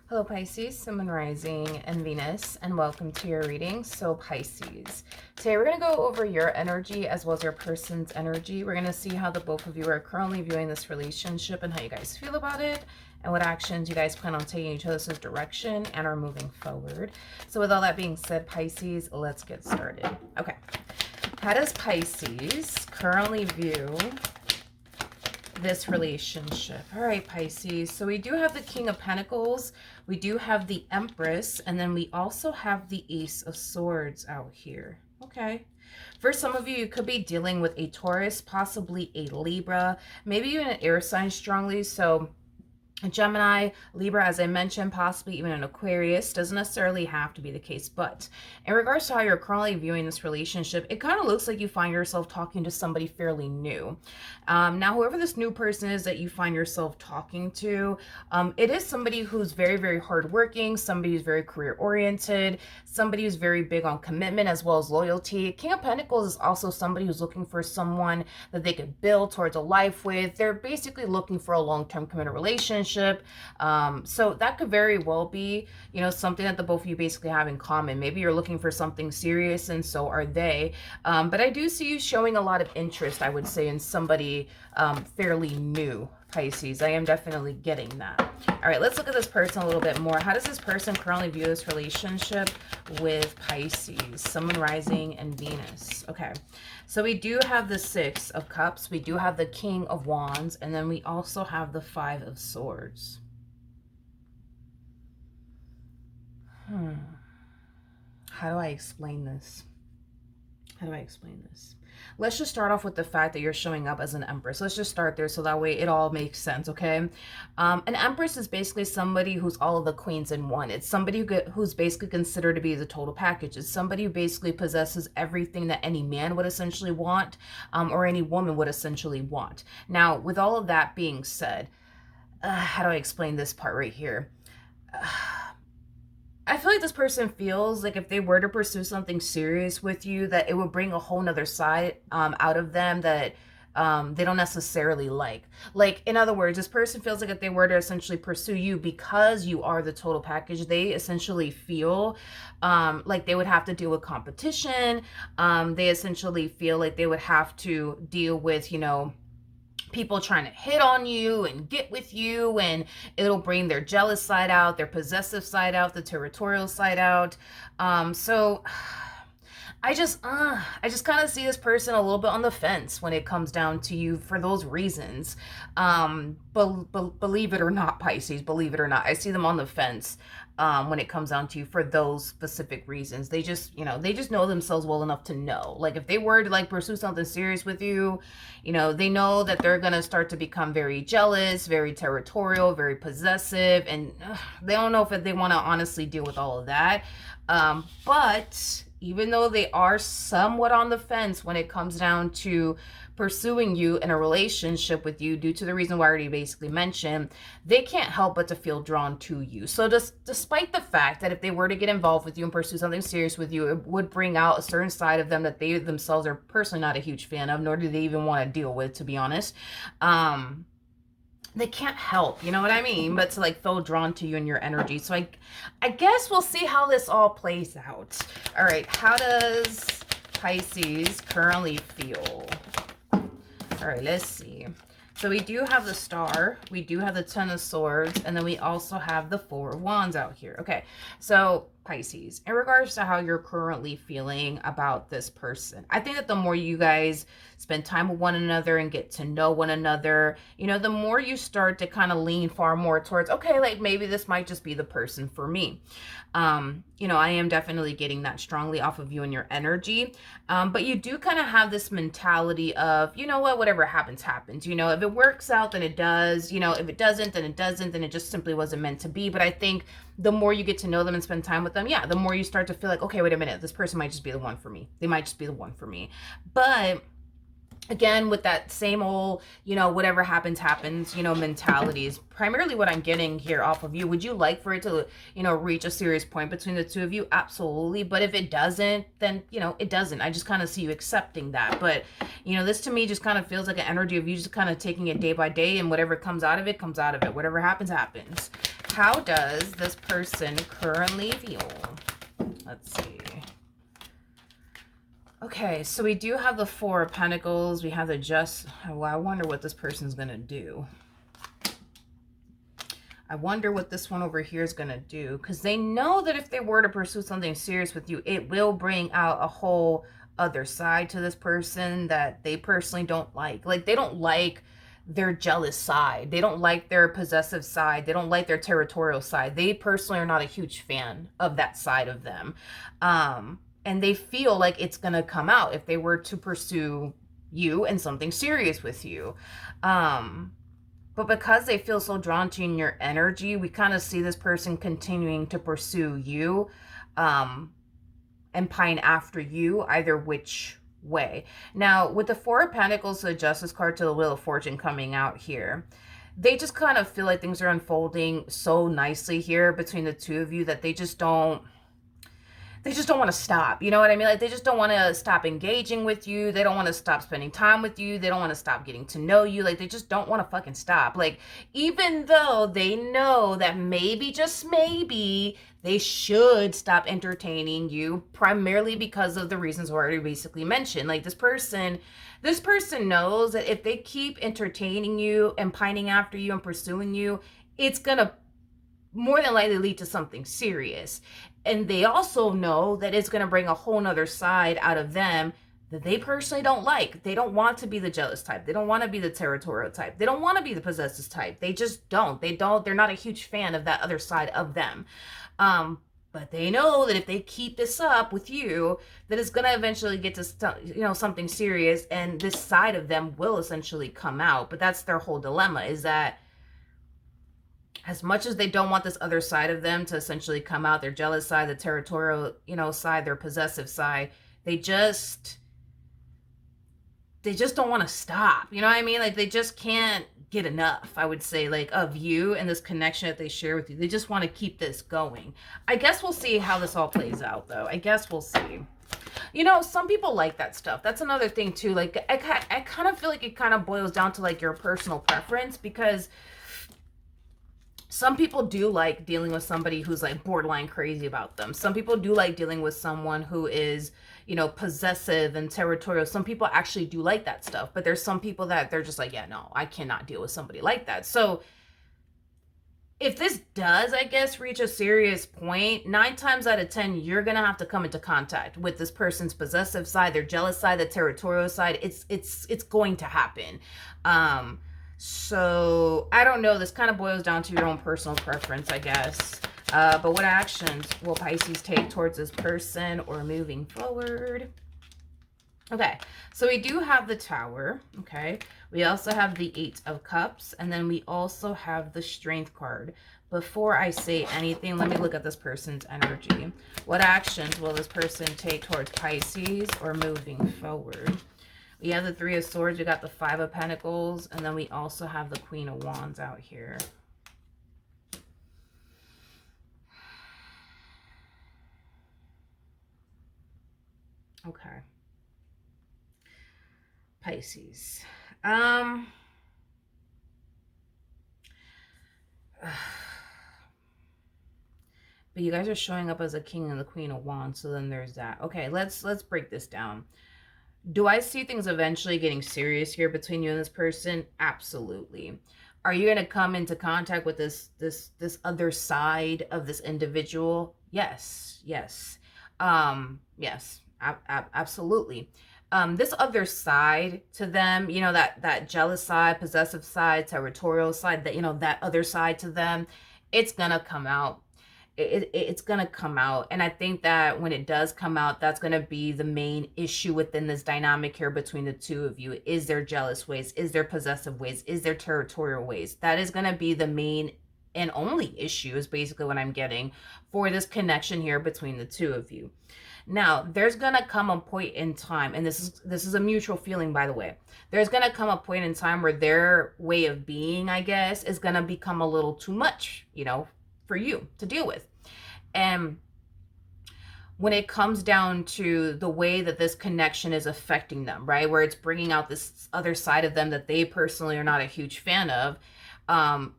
Hello Pisces, Sun, Moon, Rising, and Venus, and welcome to your reading. So Pisces, today we're going to go over your energy as well as your person's energy. We're going to see how the both of you are currently viewing this relationship and how you guys feel about it, and what actions you guys plan on taking each other's direction and are moving forward. So with all that being said, Pisces, let's get started. Okay, how does Pisces currently view this relationship? All right, Pisces. So we do have the King of Pentacles, we do have the Empress, and then we also have the Ace of Swords out here. Okay. For some of you, you could be dealing with a Taurus, possibly a Libra, maybe even an air sign strongly. So a Gemini, Libra, as I mentioned, possibly even an Aquarius. Doesn't necessarily have to be the case. But in regards to how you're currently viewing this relationship, it kind of looks like you find yourself talking to somebody fairly new. Now, whoever this new person is that you find yourself talking to, it is somebody who's very, very hardworking, somebody who's very career-oriented, somebody who's very big on commitment as well as loyalty. King of Pentacles is also somebody who's looking for someone that they could build towards a life with. They're basically looking for a long-term committed relationship. So that could very well be, you know, something that the both of you basically have in common. Maybe you're looking for something serious and so are they. But I do see you showing a lot of interest, I would say, in somebody fairly new, Pisces. I am definitely getting that. All right, let's look at this person a little bit more. How does this person currently view this relationship with Pisces, Sun, Moon, Rising, and Venus? Okay, so we do have the Six of Cups, we do have the King of Wands, and then we also have the Five of Swords. How do I explain this? How do I explain this? Let's just start off with the fact that you're showing up as an Empress. Let's just start there so that way it all makes sense, okay? An Empress is basically somebody who's all of the queens in one. It's somebody who's basically considered to be the total package. It's somebody who basically possesses everything that any man would essentially want, or any woman would essentially want. Now, with all of that being said, how do I explain this part right here? I feel like this person feels like if they were to pursue something serious with you, that it would bring a whole nother side out of them that they don't necessarily like. Like, in other words, this person feels like if they were to essentially pursue you because you are the total package, they essentially feel like they would have to deal with competition. They essentially feel like they would have to deal with, you know, people trying to hit on you and get with you, and it'll bring their jealous side out, their possessive side out, the territorial side out. So I just kind of see this person a little bit on the fence when it comes down to you for those reasons. Believe it or not, Pisces, believe it or not, I see them on the fence when it comes down to you for those specific reasons. They just, you know, they just know themselves well enough to know. Like, if they were to like pursue something serious with you, you know, they know that they're going to start to become very jealous, very territorial, very possessive, and they don't know if they want to honestly deal with all of that. But even though they are somewhat on the fence when it comes down to pursuing you in a relationship with you, due to the reason why I already basically mentioned, they can't help but to feel drawn to you. So just despite the fact that if they were to get involved with you and pursue something serious with you, it would bring out a certain side of them that they themselves are personally not a huge fan of, nor do they even want to deal with, to be honest. They can't help, you know what I mean, but to like feel drawn to you and your energy. So I guess we'll see how this all plays out. All right, how does Pisces currently feel? All right, let's see. So we do have the Star, we do have the Ten of Swords, and then we also have the Four of Wands out here. Okay, so Pisces, in regards to how you're currently feeling about this person, I think that the more you guys spend time with one another and get to know one another, you know, the more you start to kind of lean far more towards, okay, like maybe this might just be the person for me. You know, I am definitely getting that strongly off of you and your energy. But you do kind of have this mentality of, you know what, whatever happens, happens. You know, if it works out, then it does. You know, if it doesn't, then it doesn't. Then it just simply wasn't meant to be. But I think the more you get to know them and spend time with them, yeah, the more you start to feel like, okay, wait a minute, this person might just be the one for me. They might just be the one for me. But again, with that same old, you know, whatever happens, happens, you know, mentality is primarily what I'm getting here off of you. Would you like for it to, you know, reach a serious point between the two of you? Absolutely. But if it doesn't, then, you know, it doesn't. I just kind of see you accepting that. But, you know, this to me just kind of feels like an energy of you just kind of taking it day by day, and whatever comes out of it, comes out of it. Whatever happens, happens. how does this person currently feel? Let's see. Okay, so we do have the Four of Pentacles. We have the just... Well, I wonder what this person's going to do. I wonder what this one over here is going to do. Because they know that if they were to pursue something serious with you, it will bring out a whole other side to this person that they personally don't like. Like, they don't like their jealous side. They don't like their possessive side. They don't like their territorial side. They personally are not a huge fan of that side of them. And they feel like it's going to come out if they were to pursue you and something serious with you. But because they feel so drawn to you in your energy, we kind of see this person continuing to pursue you and pine after you, either which way. Now, with the Four of Pentacles, the Justice card to the Wheel of Fortune coming out here, they just kind of feel like things are unfolding so nicely here between the two of you that they just don't want to stop. You know what I mean? Like, they just don't want to stop engaging with you. They don't want to stop spending time with you. They don't want to stop getting to know you. Like, they just don't want to fucking stop. Like, even though they know that maybe, just maybe, they should stop entertaining you, primarily because of the reasons already basically mentioned. Like, this person knows that if they keep entertaining you and pining after you and pursuing you, it's going to more than likely lead to something serious. And they also know that it's going to bring a whole nother side out of them that they personally don't like. They don't want to be the jealous type. They don't want to be the territorial type. They don't want to be the possessive type. They just don't. They're not a huge fan of that other side of them. But they know that if they keep this up with you, that it's going to eventually get to, something serious, and this side of them will essentially come out. But that's their whole dilemma, is that as much as they don't want this other side of them to essentially come out, their jealous side, the territorial, side, their possessive side, they just don't want to stop. You know what I mean? Like, they just can't get enough, I would say, like, of you and this connection that they share with you. They just want to keep this going. I guess we'll see how this all plays out, though. I guess we'll see. Some people like that stuff. That's another thing, too. Like, I kind of feel like it kind of boils down to, like, your personal preference, because some people do like dealing with somebody who's like borderline crazy about them. Some people do like dealing with someone who is, possessive and territorial. Some people actually do like that stuff, but there's some people that they're just like, yeah, no, I cannot deal with somebody like that. So if this does, I guess, reach a serious point, 9 times out of 10, you're going to have to come into contact with this person's possessive side, their jealous side, the territorial side. It's going to happen. So I don't know. This kind of boils down to your own personal preference, I guess. But what actions will Pisces take towards this person or moving forward? Okay, so we do have the Tower, okay? We also have the Eight of Cups, and then we also have the Strength card. Before I say anything, let me look at this person's energy. What actions will this person take towards Pisces or moving forward? We have the Three of Swords, we got the Five of Pentacles, and then we also have the Queen of Wands out here. Okay. Pisces. But you guys are showing up as a King and the Queen of Wands, so then there's that. Okay, let's break this down. Do I see things eventually getting serious here between you and this person? Absolutely. Are you going to come into contact with this other side of this individual? Yes. Yes. Yes. Absolutely. This other side to them, that jealous side, possessive side, territorial side, that other side to them, it's gonna come out. It's gonna come out. And I think that when it does come out, that's gonna be the main issue within this dynamic here between the two of you. Is there jealous ways? Is there possessive ways? Is there territorial ways? That is gonna be the main and only issue, is basically what I'm getting for this connection here between the two of you. Now, there's going to come a point in time, and this is a mutual feeling, by the way. There's going to come a point in time where their way of being, I guess, is going to become a little too much, for you to deal with. And when it comes down to the way that this connection is affecting them, right, where it's bringing out this other side of them that they personally are not a huge fan of,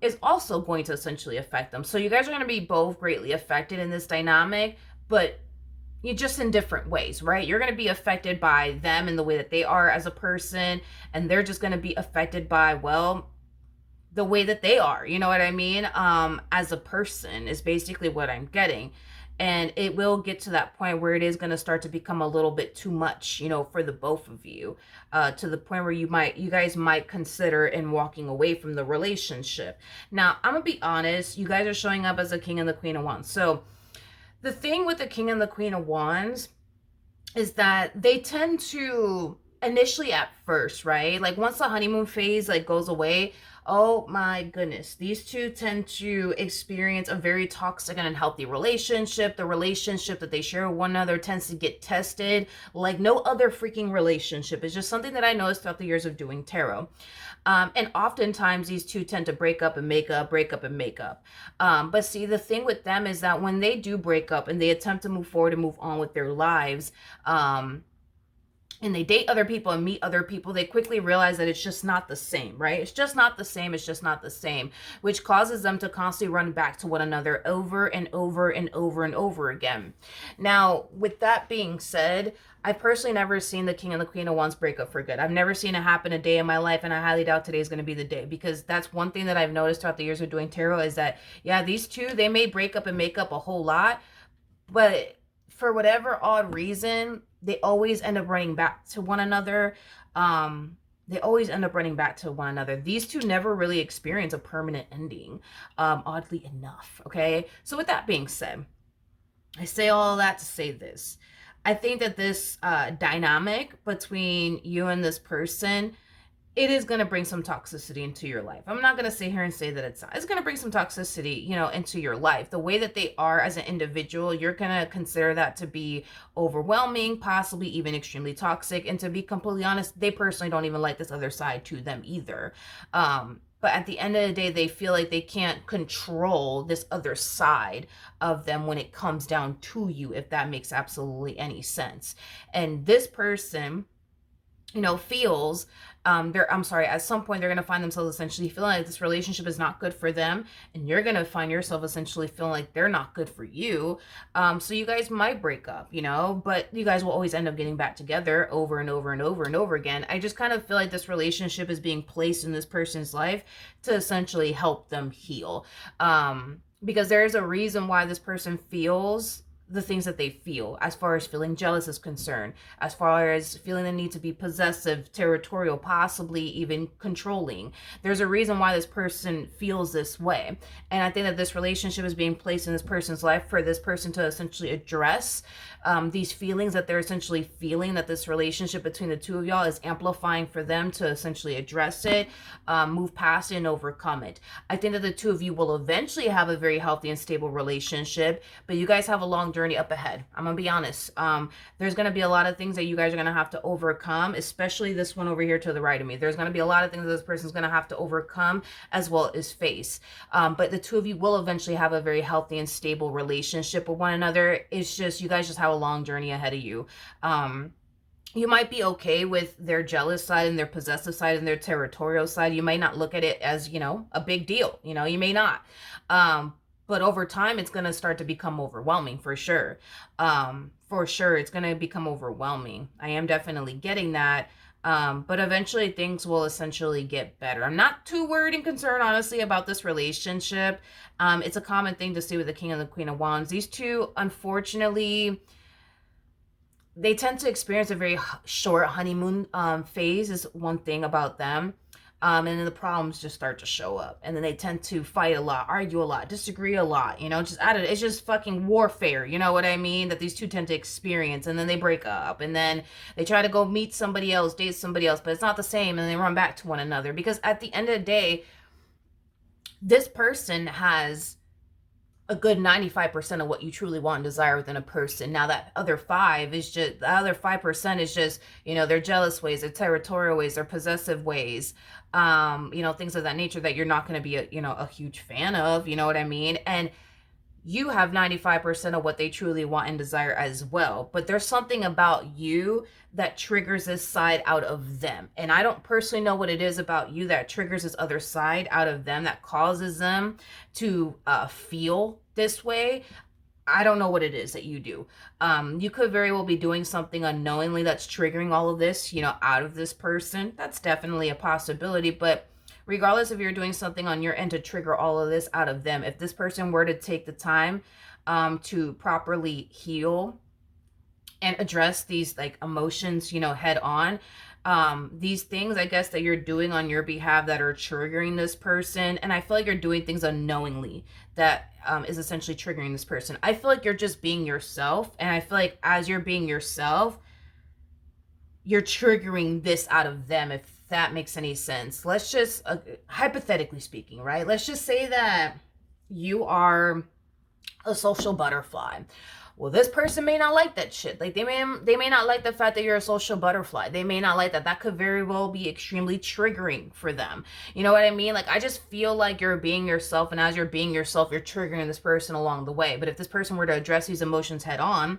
is also going to essentially affect them. So you guys are going to be both greatly affected in this dynamic, but you just in different ways, right? You're going to be affected by them and the way that they are as a person, and they're just going to be affected by, well, the way that they are, you know what I mean? As a person is basically what I'm getting. And it will get to that point where it is going to start to become a little bit too much, you know, for the both of you, to the point where you guys might consider in walking away from the relationship. Now, I'm gonna be honest, you guys are showing up as a king and the queen of wands. So the thing with the king and the queen of wands is that they tend to initially at first, right? Like once the honeymoon phase like goes away, oh my goodness, these two tend to experience a very toxic and unhealthy relationship. The relationship that they share with one another tends to get tested like no other freaking relationship. It's just something that I noticed throughout the years of doing tarot. And oftentimes these two tend to break up and make up, break up and make up. But see, the thing with them is that when they do break up and they attempt to move forward and move on with their lives, and they date other people and meet other people, they quickly realize that it's just not the same, right? It's just not the same. It's just not the same, which causes them to constantly run back to one another over and over and over and over again. Now, with that being said, I've personally never seen the king and the queen of wands break up for good. I've never seen it happen a day in my life, and I highly doubt today is going to be the day, because that's one thing that I've noticed throughout the years of doing tarot is that, yeah, these two, they may break up and make up a whole lot, but for whatever odd reason, they always end up running back to one another. They always end up running back to one another. These two never really experience a permanent ending, oddly enough, okay? So with that being said, I say all that to say this. I think that this dynamic between you and this person, it is going to bring some toxicity into your life. I'm not going to sit here and say that it's not. It's going to bring some toxicity, you know, into your life. The way that they are as an individual, you're going to consider that to be overwhelming, possibly even extremely toxic. And to be completely honest, they personally don't even like this other side to them either. But at the end of the day, they feel like they can't control this other side of them when it comes down to you, if that makes absolutely any sense. And this person, you know, feels at some point they're going to find themselves essentially feeling like this relationship is not good for them, and you're going to find yourself essentially feeling like they're not good for you. So you guys might break up, you know, but you guys will always end up getting back together over and over and over and over again. I just kind of feel like this relationship is being placed in this person's life to essentially help them heal. Because there is a reason why this person feels the things that they feel, as far as feeling jealous is concerned, as far as feeling the need to be possessive, territorial, possibly even controlling. There's a reason why this person feels this way. And I think that this relationship is being placed in this person's life for this person to essentially address these feelings that they're essentially feeling, that this relationship between the two of y'all is amplifying for them to essentially address it, move past it, and overcome it. I think that the two of you will eventually have a very healthy and stable relationship, but you guys have a long journey up ahead. I'm gonna be honest. There's gonna be a lot of things that you guys are gonna have to overcome, especially this one over here to the right of me. There's gonna be a lot of things that this person's gonna have to overcome as well as face. But the two of you will eventually have a very healthy and stable relationship with one another. It's just, you guys just have a long journey ahead of you. You might be okay with their jealous side and their possessive side and their territorial side. You may not look at it as, you know, a big deal. You know, you may not. But over time, it's going to start to become overwhelming for sure. For sure, it's going to become overwhelming. I am definitely getting that. But eventually things will essentially get better. I'm not too worried and concerned, honestly, about this relationship. It's a common thing to see with the King and the Queen of Wands. These two, unfortunately, they tend to experience a very short honeymoon phase is one thing about them. And then the problems just start to show up. And then they tend to fight a lot, argue a lot, disagree a lot, you know, just out of it's just fucking warfare, you know what I mean? That these two tend to experience. And then they break up. And then they try to go meet somebody else, date somebody else, but it's not the same. And they run back to one another. Because at the end of the day, this person has a good 95% of what you truly want and desire within a person. Now that other 5% is just, you know, their jealous ways, their territorial ways, their possessive ways, you know, things of that nature that you're not going to be a huge fan of, you know what I mean? And you have 95% of what they truly want and desire as well. But there's something about you that triggers this side out of them. And I don't personally know what it is about you that triggers this other side out of them that causes them to feel this way. I don't know what it is that you do. You could very well be doing something unknowingly that's triggering all of this, out of this person. That's definitely a possibility. But regardless if you're doing something on your end to trigger all of this out of them, if this person were to take the time to properly heal and address these like emotions, head on, these things I guess that you're doing on your behalf that are triggering this person, and I feel like you're doing things unknowingly that is essentially triggering this person. I feel like you're just being yourself, and I feel like as you're being yourself, you're triggering this out of them, if that makes any sense. Let's just hypothetically speaking, right, let's just say that you are a social butterfly. Well, this person may not like that shit. Like they may not like the fact that you're a social butterfly. They may not like that. That could very well be extremely triggering for them. You know what I mean? Like I just feel like you're being yourself, and as you're being yourself, you're triggering this person along the way. But if this person were to address these emotions head on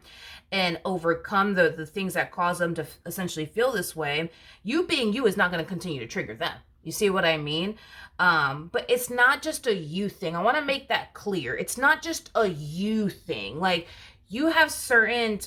and overcome the things that cause them to essentially feel this way, you being you is not going to continue to trigger them. You see what I mean? But it's not just a you thing. I want to make that clear. It's not just a you thing. Like you have certain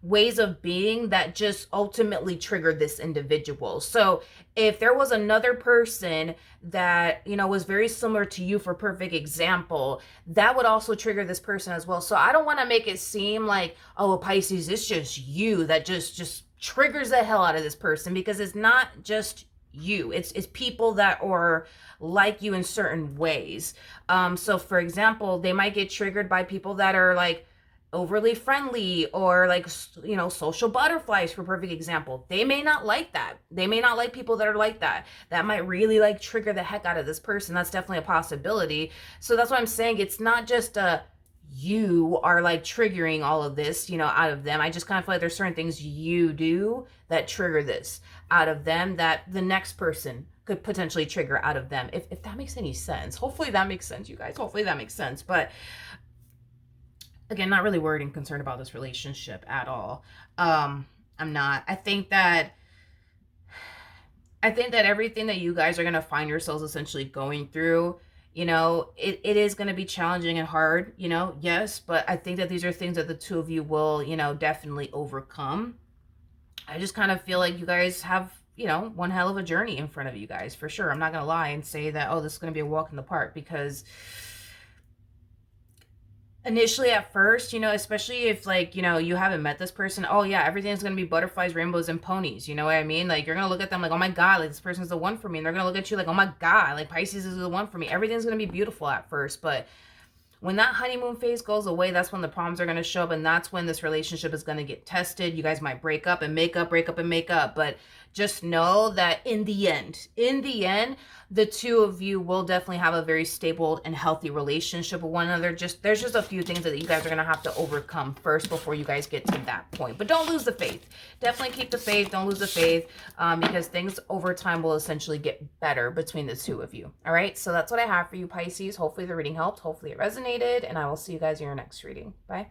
ways of being that just ultimately trigger this individual. So if there was another person that, was very similar to you, for perfect example, that would also trigger this person as well. So I don't want to make it seem like, oh, Pisces, it's just you that just triggers the hell out of this person, because it's not just you. It's people that are like you in certain ways. So for example, they might get triggered by people that are like overly friendly, or like, social butterflies, for perfect example. They may not like that. They may not like people that are like that. That might really like trigger the heck out of this person. That's definitely a possibility. So that's why I'm saying it's not just you are like triggering all of this, out of them. I just kind of feel like there's certain things you do that trigger this out of them that the next person could potentially trigger out of them. If that makes any sense. Hopefully that makes sense, you guys. Hopefully that makes sense. But again, not really worried and concerned about this relationship at all. I'm not. I think that everything that you guys are going to find yourselves essentially going through, it is going to be challenging and hard, yes, but I think that these are things that the two of you will, definitely overcome. I just kind of feel like you guys have, one hell of a journey in front of you guys, for sure. I'm not going to lie and say that, oh, this is going to be a walk in the park, because initially at first, especially if like, you haven't met this person, oh yeah, everything's going to be butterflies, rainbows, and ponies. You know what I mean? Like you're going to look at them like, oh my God, like this person's the one for me. And they're going to look at you like, oh my God, like Pisces is the one for me. Everything's going to be beautiful at first. But when that honeymoon phase goes away, that's when the problems are going to show up. And that's when this relationship is going to get tested. You guys might break up and make up, break up and make up. But just know that in the end, the two of you will definitely have a very stable and healthy relationship with one another. There's just a few things that you guys are going to have to overcome first before you guys get to that point. But don't lose the faith. Definitely keep the faith. Don't lose the faith, because things over time will essentially get better between the two of you. All right. So that's what I have for you, Pisces. Hopefully the reading helped. Hopefully it resonated. And I will see you guys in your next reading. Bye.